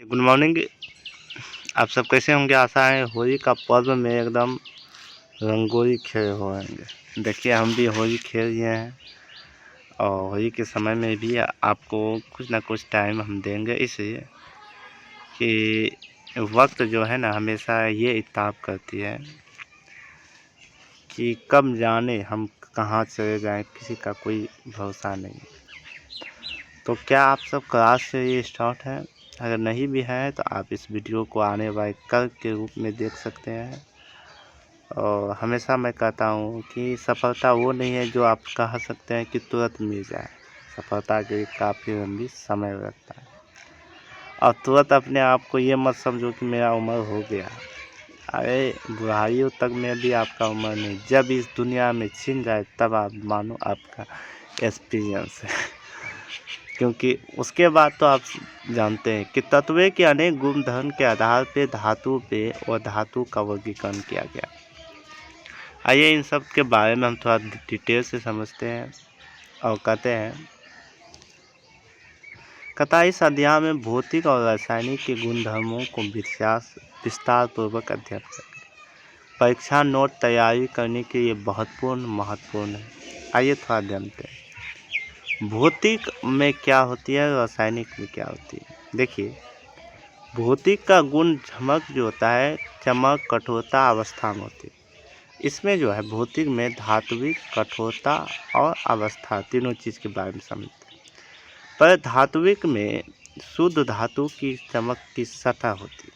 Good morning. आप सब कैसे होंगे? आशा है होली का पर्व में एकदम रंगोली खेले होंगे। देखिए हम भी होली खेल रहे हैं और होली के समय में भी आपको कुछ ना कुछ टाइम हम देंगे, इसलिए कि वक्त जो है ना हमेशा ये इत्ताब करती है कि कब जाने हम कहाँ चले जाएं, किसी का कोई भरोसा नहीं। तो क्या आप सब क्लास से ये स्टार्ट है? अगर नहीं भी है तो आप इस वीडियो को आने वाले कल के रूप में देख सकते हैं। और हमेशा मैं कहता हूँ कि सफलता वो नहीं है जो आप कह सकते हैं कि तुरंत मिल जाए। सफलता के लिए काफ़ी लंबी समय लगता है। और तुरंत अपने आप को ये मत समझो कि मेरा उम्र हो गया। अरे बुढ़ाइयों तक में भी आपका उम्र नहीं, जब इस दुनिया में छिन जाए तब आप मानो आपका एक्सपीरियंस है। क्योंकि उसके बाद तो आप जानते हैं कि तत्व के अनेक गुण धर्म के आधार पे धातु पे और धातु का वर्गीकरण किया गया। आइए इन सब के बारे में हम थोड़ा डिटेल से समझते हैं और कहते हैं इस अध्याय में भौतिक और रासायनिक के गुणधर्मों को विस्तार पूर्वक अध्ययन करेंगे। परीक्षा नोट तैयारी करने के लिए महत्वपूर्ण है। आइए थोड़ा जानते हैं भौतिक में क्या होती है, रासायनिक में क्या होती है। देखिए भौतिक का गुण चमक जो होता है, चमक कठोरता अवस्था में होती है। इसमें जो है भौतिक में धात्विक कठोरता और अवस्था तीनों चीज़ के बारे में समझते हैं। पर धात्विक में शुद्ध धातु की चमक की सतह होती है।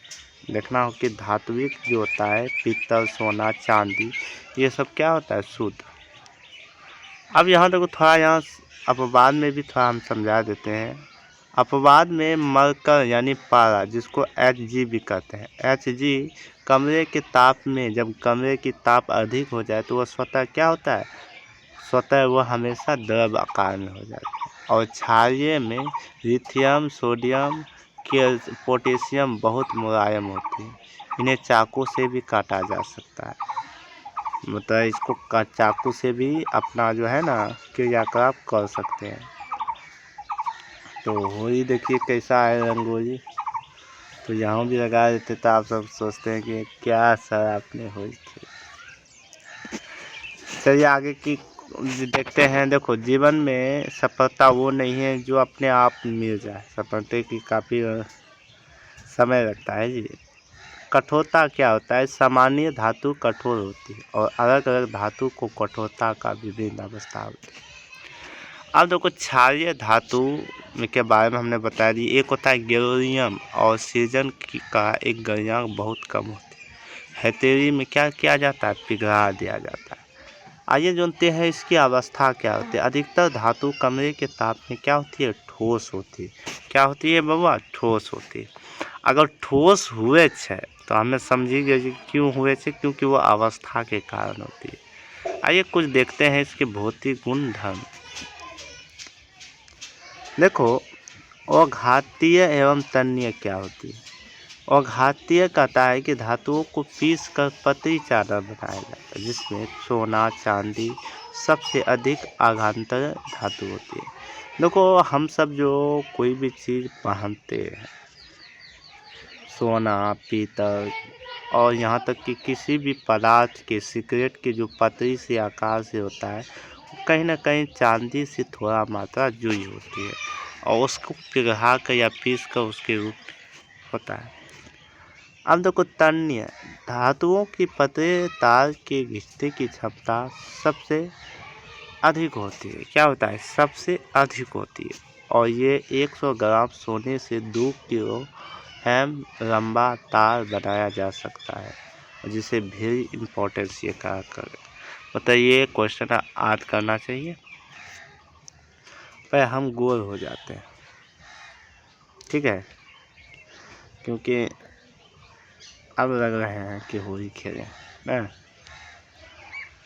देखना हो कि धात्विक जो होता है पीतल, सोना, चांदी, ये सब क्या होता है? शुद्ध। अब यहाँ देखो थोड़ा यहाँ अपवाद में भी थोड़ा हम समझा देते हैं। अपवाद में मरकर यानी पारा, जिसको Hg भी कहते हैं। Hg कमरे के ताप में जब कमरे की ताप अधिक हो जाए तो वह स्वतः क्या होता है? स्वतः वह हमेशा द्रव आकार में हो जाता है। और क्षारीय में लिथियम, सोडियम, पोटेशियम बहुत मुलायम होती है। इन्हें चाकू से भी काटा जा सकता है। मतलब इसको चाकू से भी अपना जो है ना क्रियाकलाप कर सकते हैं। तो होली देखिए कैसा है रंगोली, तो यहाँ भी लगा देते तो आप सब सोचते हैं कि क्या सर आपने होली खेली। चलिए आगे की देखते हैं। देखो जीवन में सफलता वो नहीं है जो अपने आप मिल जाए, सफलता की काफ़ी समय लगता है जी। कठोरता क्या होता है? सामान्य धातु कठोर होती है और अलग अलग धातु को कठोरता का विभिन्न अवस्था होती है। अब देखो क्षारीय धातु के बारे में हमने बता दी। एक होता है गैलोरियम और सीजन का एक गलनांक बहुत कम होती है। हेतेरी में क्या किया जाता है? पिघला दिया जाता है। आइए जानते हैं इसकी अवस्था क्या होती है। अधिकतर धातु कमरे के ताप में क्या होती है? ठोस होती है। क्या होती है बाबा? ठोस होती है। अगर ठोस हुए छे तो हमें समझिए क्यों हुए छे, क्योंकि वो अवस्था के कारण होती है। आइए कुछ देखते हैं इसके भौतिक गुण धर्म। देखो अघातीय एवं तन्य क्या होती है? अघातीय कहता है कि धातुओं को पीस कर पतली चादर बनाया जाता है, जिसमें सोना, चांदी सबसे अधिक आघातर धातु होती है। देखो हम सब जो कोई भी चीज़ पहनते हैं, सोना, पीतल और यहाँ तक कि किसी भी पदार्थ के सिगरेट की जो पतली सी आकार से होता है, कहीं ना कहीं चांदी से थोड़ा मात्रा जुड़ी होती है और उसको पिघला कर या पीस कर उसके रूप होता है। अब देखो तन्य धातुओं की पतले तार के घिसने की क्षमता सबसे अधिक होती है। क्या होता है? सबसे अधिक होती है। और ये 100 ग्राम सोने से 2 किलो लंबा तार बनाया जा सकता है, जिसे वेरी इम्पोर्टेंस ये कहा कर। बताइए क्वेश्चन याद करना चाहिए। पर हम गोल हो जाते हैं, ठीक है, क्योंकि अब लग रहे हैं कि होली खेलें ना।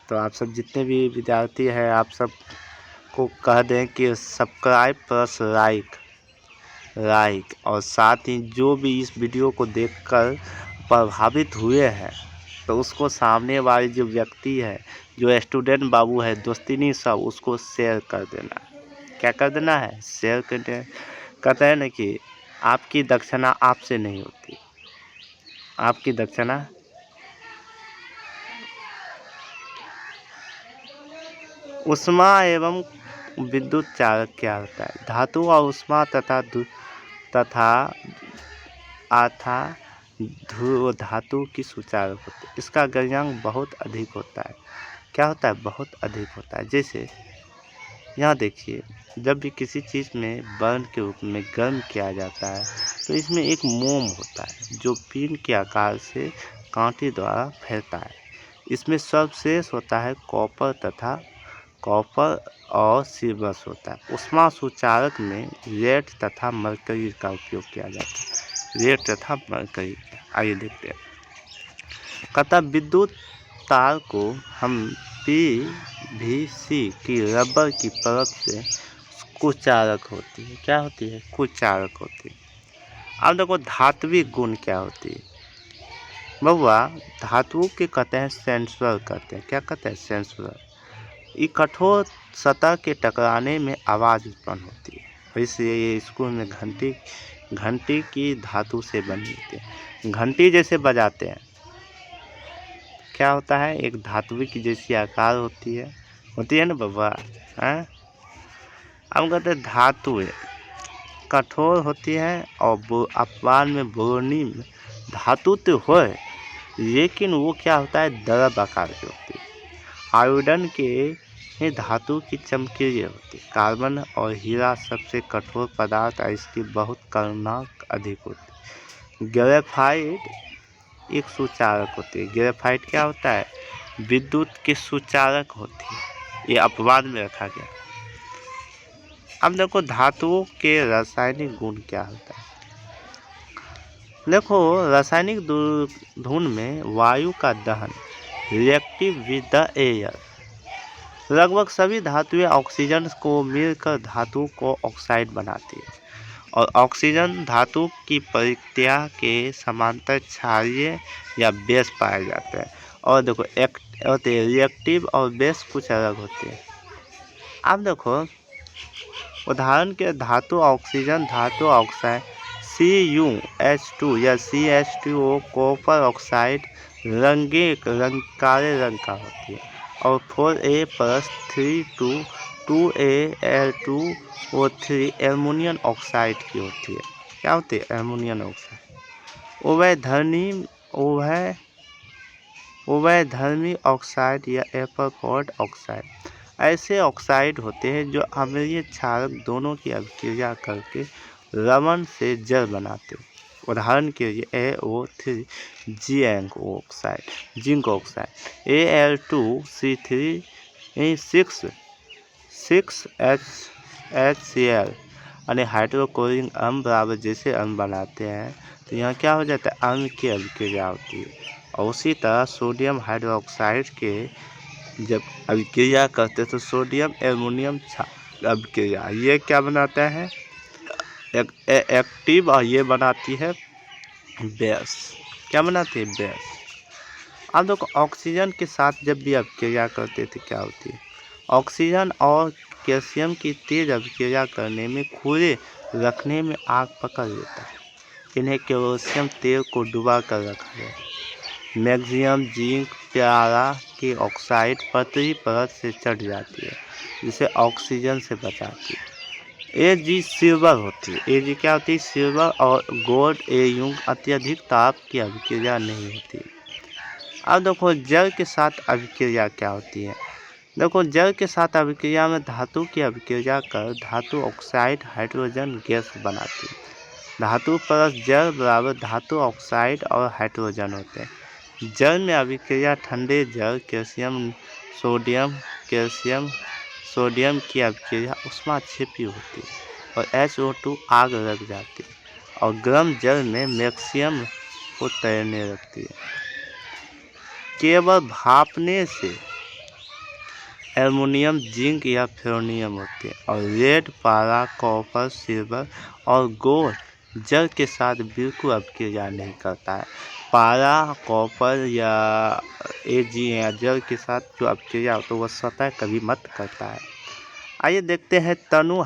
तो आप सब जितने भी विद्यार्थी हैं, आप सब को कह दें कि सब्सक्राइब प्लस लाइक और साथ ही जो भी इस वीडियो को देखकर प्रभावित हुए हैं तो उसको सामने वाले जो व्यक्ति है, जो स्टूडेंट बाबू है, दोस्तिनी सब, उसको शेयर कर देना। क्या कर देना है? शेयर कर देना। कहते हैं ना कि आपकी दक्षिणा आपसे नहीं होती, आपकी दक्षिणा ऊष्मा एवं विद्युत चालक क्या होता है? धातु और ऊष्मा तथा ध्रुव धातु की सुचालक होती है। इसका गलनांक बहुत अधिक होता है। क्या होता है? बहुत अधिक होता है। जैसे यहाँ देखिए, जब भी किसी चीज़ में बर्न के रूप में गर्म किया जाता है तो इसमें एक मोम होता है जो पिन के आकार से कांटे द्वारा फैलता है। इसमें सर्वश्रेष्ठ होता है कॉपर और सिल्वर होता है। ऊष्मा सुचालक में लेड तथा मरकरी का उपयोग किया जाता है। लेड तथा मरकरी। आइए देखते हैं। कहता विद्युत तार को हम पीवीसी की रबर की परत से कुचालक होती है। क्या होती है? कुचालक होती है। अब देखो धात्विक गुण क्या होती है बउआ? धातुओं के कहते हैं सेंसर कहते हैं। क्या कहते हैं? सेंसर। ये कठोर सतह के टकराने में आवाज़ उत्पन्न होती है। इसलिए ये स्कूल में घंटी की धातु से बनी होती है। घंटी जैसे बजाते हैं, क्या होता है? एक धातु की जैसी आकार होती है ना बउआ? हैं? अब कहते हैं धातु कठोर होती है और अपवाद में बोर्नी में धातु तो हो, लेकिन वो क्या होता है? द्रव आकार की होती है। आयोडन के धातु की चमकीली होती है। कार्बन और हीरा सबसे कठोर पदार्थ है, इसकी बहुत गलनांक अधिक होती है। ग्रेफाइट एक सुचालक होती है। ग्रेफाइट क्या होता है? विद्युत के सुचालक होती है। ये अपवाद में रखा गया। अब देखो धातुओं के रासायनिक गुण क्या होता है? देखो रासायनिक धुन में वायु का दहन, रिएक्टिव विद द एयर। लगभग सभी धातुएं ऑक्सीजन को मिलकर धातु को ऑक्साइड बनाती है और ऑक्सीजन धातु की प्रतिक्रिया के समांतर क्षारीय या बेस पाए जाते हैं। और देखो रिएक्टिव और बेस कुछ अलग होते हैं। अब देखो उदाहरण के धातु ऑक्सीजन धातु ऑक्साइड CuH2 या CH2O कॉपर ऑक्साइड काले रंग का होती है और 4A+3 2Al2O3 एल्युमिनियम ऑक्साइड की होती है। क्या होती है? Aluminium oxide. उभयधर्मी ऑक्साइड या एपरफोर्ड ऑक्साइड ऐसे ऑक्साइड होते हैं जो अम्लीय क्षारक दोनों की अभिक्रिया करके लवण से जल बनाते हैं। उदाहरण के लिए AO3 zinc oxide, Al2C3 6HCl यानी हाइड्रोक्लोरिक अम्ल बराबर जैसे अम्ल बनाते हैं तो यहाँ क्या हो जाता है? अम्ल की अभिक्रिया होती है। और उसी तरह सोडियम हाइड्रोक्साइड के जब अभिक्रिया करते तो सोडियम एल्युमिनियम अभिक्रिया ये क्या बनाता है? एक्टिव, और ये बनाती है बेस। क्या बनाती है? बेस। अब देखो ऑक्सीजन के साथ जब भी अभिक्रिया करते थे क्या होती है? ऑक्सीजन और कैल्शियम की तेज अभिक्रिया करने में खुले रखने में आग पकड़ लेता है। इन्हें कैल्शियम तेल को डुबा कर रखा गया। मैग्नीशियम जिंक प्यारा की ऑक्साइड पतली परत से चढ़ जाती है जिसे ऑक्सीजन से बचाती है। Ag सिल्वर होती है। Ag क्या होती है? सिल्वर और गोल्ड युग अत्यधिक ताप की अभिक्रिया नहीं होती। अब देखो जल के साथ अभिक्रिया क्या होती है? देखो जल के साथ अभिक्रिया में धातु की अभिक्रिया कर धातु ऑक्साइड हाइड्रोजन गैस बनाती है। धातु प्लस जल बराबर धातु ऑक्साइड और हाइड्रोजन होते हैं। जल में अभिक्रिया ठंडे जल सोडियम की अभिक्रिया ऊष्माक्षेपी होती है और HO2 आग लग जाती है और गर्म जल में मैग्नीशियम को तैरने रखती है। केवल भापने से एल्युमिनियम जिंक या फ्लोरीनियम होते हैं और लेड पारा कॉपर सिल्वर और गोल्ड जल के साथ बिल्कुल अभिक्रिया नहीं करता है। पारा कॉपर या Ag या जल के साथ जो अभिक्रिया होता है वह सतह कभी मत करता है। आइए देखते हैं तनु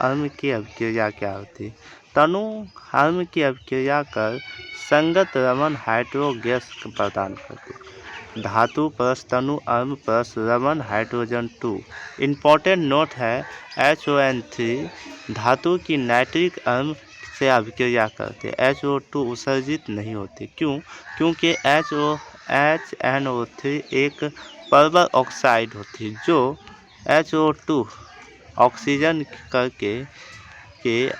अम्ल की अभिक्रिया क्या होती है। तनु हर्म की अभिक्रिया कर संगत रमन हाइड्रो गैस प्रदान करती है। धातु प्लस तनु अर्म प्लस रमन हाइड्रोजन 2। इम्पोर्टेंट नोट है HON3 धातु की नाइट्रिक अर्म से अभिक्रिया करते, HO2 उत्सर्जित नहीं होती। क्यों? क्योंकि HNO3 एक परबल ऑक्साइड होती है जो HO2 ऑक्सीजन करके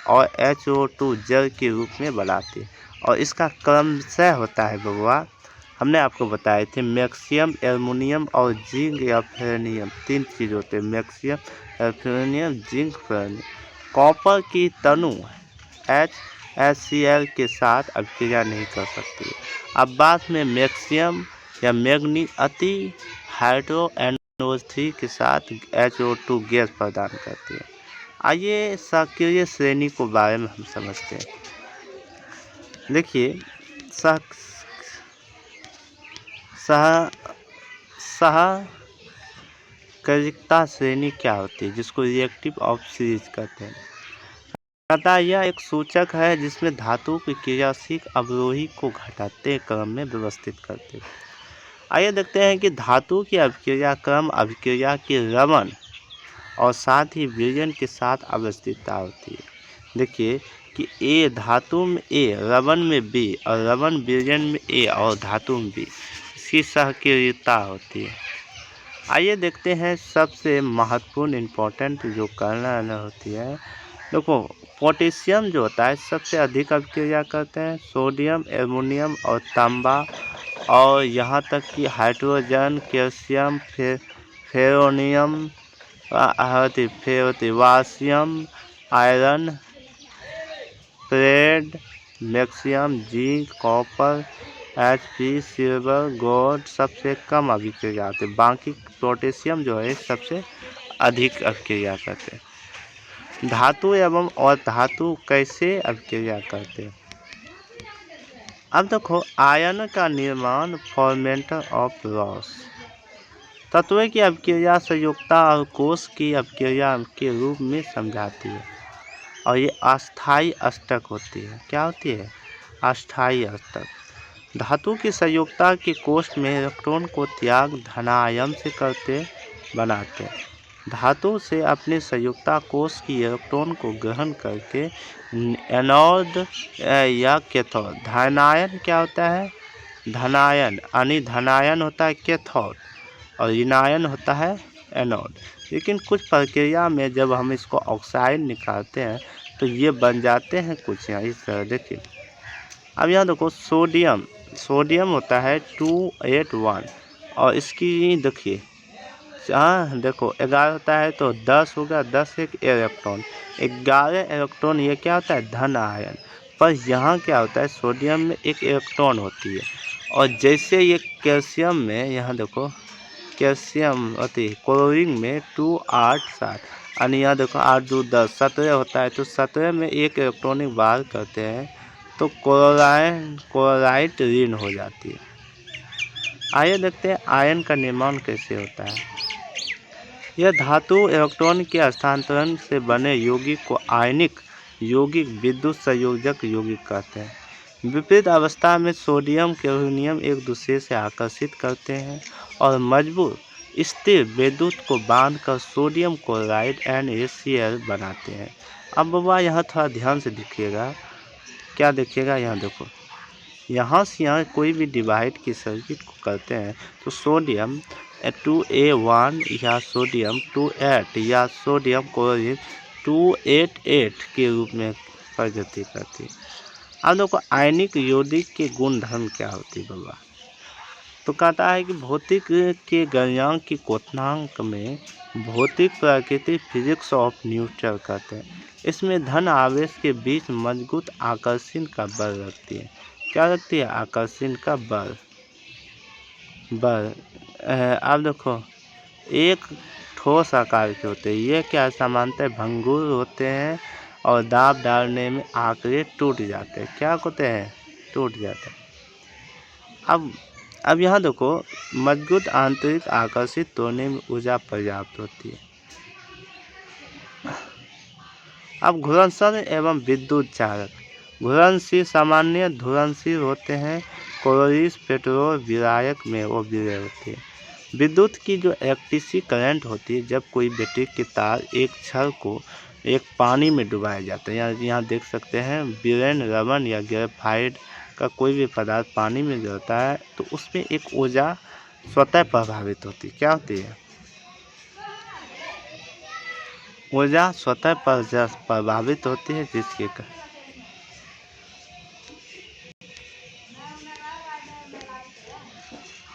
और HO2 जल के रूप में बनाती है। और इसका क्रमशः होता है बबुआ, हमने आपको बताए थे मैक्सियम, एल्युमिनियम और जिंक या फेरेनियम, 3 चीज़ होते हैं, मैक्सियम, एल्युमिनियम, जिंक, फेरेनियम। कॉपर की तनु HCl के साथ अभिक्रिया नहीं कर सकती। अब बात में मैक्सियम या मैग्नीज अति हाइड्रो NO3 के साथ HO2 गैस प्रदान करती है। आइए सक्रिय श्रेणी को बारे में हम समझते हैं। देखिए सहकारिता श्रेणी क्या होती है, जिसको रिएक्टिव ऑफ सीरीज कहते हैं। कहता है यह एक सूचक है जिसमें धातु की क्रियाशील अवरोही को घटाते क्रम में व्यवस्थित करते हैं। आइए देखते हैं कि धातु की अभिक्रिया क्रम अभिक्रिया के रमन और साथ ही विलयन के साथ अवस्थितता होती है। देखिए कि A धातु में A, रमन में B और रमन विलयन में A और धातु में B, इसकी सहक्रियता होती है। आइए देखते हैं सबसे महत्वपूर्ण इम्पोर्टेंट जो करना होती है। देखो पोटेशियम जो होता है सबसे अधिक अभिक्रिया करते हैं, सोडियम, एल्युमिनियम और तांबा, और यहाँ तक कि हाइड्रोजन, कैल्शियम, फेरोनियम, वाशियम, iron, lead, magnesium, zinc, copper, HP, silver, gold सबसे कम अभिक्रिया आते हैं। बाकी पोटेशियम जो है सबसे अधिक अभिक्रिया करते हैं। धातु एवं और धातु कैसे अभिक्रिया करते हैं। अब देखो आयन का निर्माण फॉर्मेशन ऑफ लॉस, तत्वों की अभिक्रिया संयुक्ता और कोष की अभिक्रिया के रूप में समझाती है। और ये अस्थायी अष्टक होती है। क्या होती है? अस्थायी अष्टक। धातु की संयुक्ता के कोष में इलेक्ट्रॉन को त्याग धनायन से करते बनाते। धातु से अपने संयुक्ता कोष की इलेक्ट्रॉन को ग्रहण करके एनोड या कैथोड। धनायन क्या होता है? धनायन धनायन होता है कैथोड और ऋणायन होता है एनोड। लेकिन कुछ प्रक्रिया में जब हम इसको ऑक्साइड निकालते हैं तो ये बन जाते हैं कुछ यहाँ इस तरह। देखिए अब यहाँ देखो सोडियम होता है 281 और इसकी देखिए देखो 11 होता है तो 10 होगा, 10 एक इलेक्ट्रॉन, 11 इलेक्ट्रॉन, ये क्या होता है? धन आयन। पर यहाँ क्या होता है? सोडियम में एक इलेक्ट्रॉन होती है। और जैसे ये कैल्शियम में, यहाँ देखो कैल्शियम होती है क्लोरीन में 287 और यहाँ देखो 8 2 10 17 होता है, तो 17 में एक इलेक्ट्रॉनिक बाहर करते हैं तो क्लोराइड ऋण हो जाती है। आइए देखते हैं आयन का निर्माण कैसे होता है। यह धातु इलेक्ट्रॉन के हस्तांतरण से बने यौगिक को आयनिक यौगिक विद्युत संयोजक यौगिक कहते हैं। विपरीत अवस्था में सोडियम के एल्युमिनियम एक दूसरे से आकर्षित करते हैं और मजबूत स्थिर विद्युत को बांधकर सोडियम क्लोराइड NaCl बनाते हैं। अब बाबा यहाँ थोड़ा ध्यान से देखिएगा, क्या देखिएगा, यहाँ देखो, यहाँ से यहाँ कोई भी डिवाइड की सर्किट को करते हैं तो सोडियम 2A1 या सोडियम 28 या सोडियम क्लोरीन 288 के रूप में प्रगति करती है। अब देखो आयनिक यौगिक के गुणधर्म क्या होती है बाबा। तो कहता है कि भौतिक के गणनांक की क्वथनांक में भौतिक प्रकृति फिजिक्स ऑफ न्यूट्रल कहते हैं। इसमें धन आवेश के बीच मजबूत आकर्षण का बल रखती है। क्या रखती है? आकर्षण का बल। अब देखो एक ठोस आकार के होते हैं, ये क्या सामान्यतः भंगुर होते हैं और दाब डालने में आंकड़े टूट जाते हैं। क्या होते हैं? टूट जाते हैं। अब यहाँ देखो मजबूत आंतरिक आकर्षित तोड़ने में ऊर्जा पर्याप्त होती है। अब घूर्णनशील एवं विद्युत चालक। घूर्णनशील सामान्य घूर्णनशील होते हैं, क्लोरीन पेट्रोल विलायक में वो विलय होती है। विद्युत की जो इलेक्ट्रिसिटी करंट होती है, जब कोई बैटरी की तार एक छड़ को एक पानी में डुबाया जाता है, यहाँ देख सकते हैं बीरेन रबन या ग्रेफाइट का कोई भी पदार्थ पानी में जलता है तो उसमें एक ऊर्जा स्वतः प्रभावित होती है। क्या होती है? ऊर्जा स्वतः प्रभावित होती है, जिसके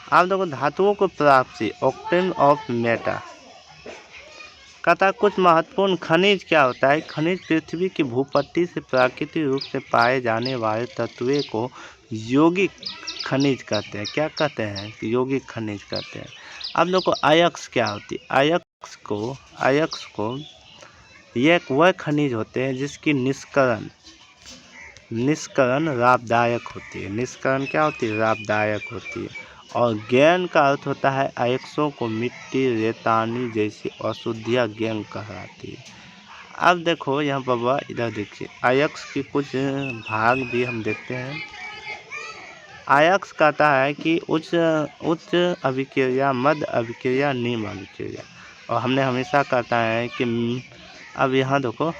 आप देखो धातुओं को प्राप्ति ऑक्टेन ऑफ मेटा। कहता है कुछ महत्वपूर्ण खनिज क्या होता है? खनिज पृथ्वी की भूपट्टी से प्राकृतिक रूप से पाए जाने वाले तत्वों को यौगिक खनिज कहते हैं। क्या कहते हैं? यौगिक खनिज कहते हैं। अब देखो अयस्क क्या होती है? अयस्क को ये वह खनिज होते हैं जिसकी निष्करण लाभदायक होती है। निष्करण क्या होती है? लाभदायक होती है। और गैन का अर्थ होता है अयस्कों को मिट्टी, रेतानी जैसी अशुद्धियाँ गैन कहलाती है। अब देखो यहाँ पर इधर देखिए अयस्क की कुछ भाग भी हम देखते हैं। अयस्क कहता है कि उच्च अभिक्रिया, मध्य अभिक्रिया, निम्न अभिक्रिया। और हमने हमेशा कहता है कि अब यहाँ देखो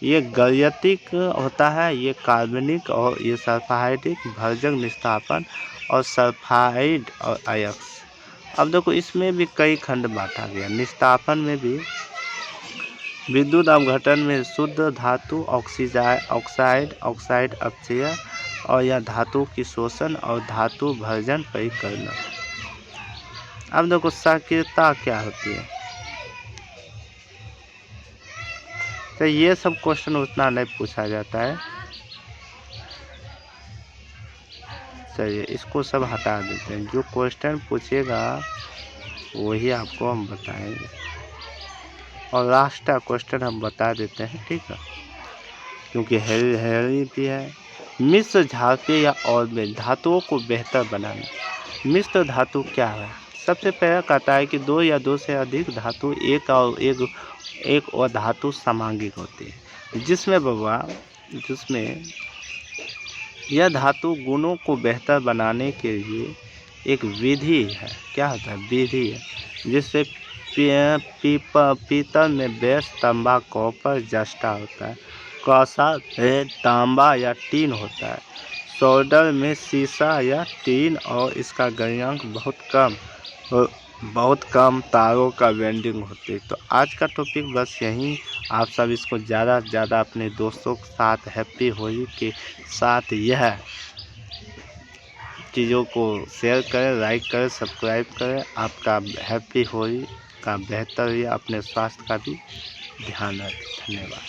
ये गैयतिक होता है, ये कार्बनिक और ये सल्फाइडिक, भर्जक निस्तापन और सल्फाइड और अयस्क। अब देखो इसमें भी कई खंड बांटा गया। निस्तापन में भी विद्युत अपघटन में शुद्ध धातु ऑक्साइड अपचय और यह धातु की शोषण और धातु भर्जन परिकरण। अब देखो सक्रियता क्या होती है? तो ये सब क्वेश्चन उतना नहीं पूछा जाता है। चलिए इसको सब हटा देते हैं। जो क्वेश्चन पूछेगा वही आपको हम बताएंगे। और लास्ट का क्वेश्चन हम बता देते हैं, ठीक है, क्योंकि हेरी भी है। मिश्र धातु या और में धातुओं को बेहतर बनाना। मिश्र धातु क्या है? सबसे पहला कहता है कि दो या दो से अधिक धातु एक और धातु समांगिक होती है, जिसमें यह धातु गुणों को बेहतर बनाने के लिए एक विधि है। क्या होता है? विधि है। जिससे पीतल में बेस, तांबा, कॉपर, जस्टा होता है। कांसा में तांबा या टीन होता है। सोल्डर में सीसा या टीन और इसका गलनांक बहुत कम तारों का वेल्डिंग होती है। तो आज का टॉपिक बस यहीं। आप सब इसको ज़्यादा से ज़्यादा अपने दोस्तों के साथ हैप्पी होली के साथ यह चीज़ों को शेयर करें, लाइक करें, सब्सक्राइब करें। आपका हैप्पी होली का बेहतर या अपने स्वास्थ्य का भी ध्यान रखें। धन्यवाद।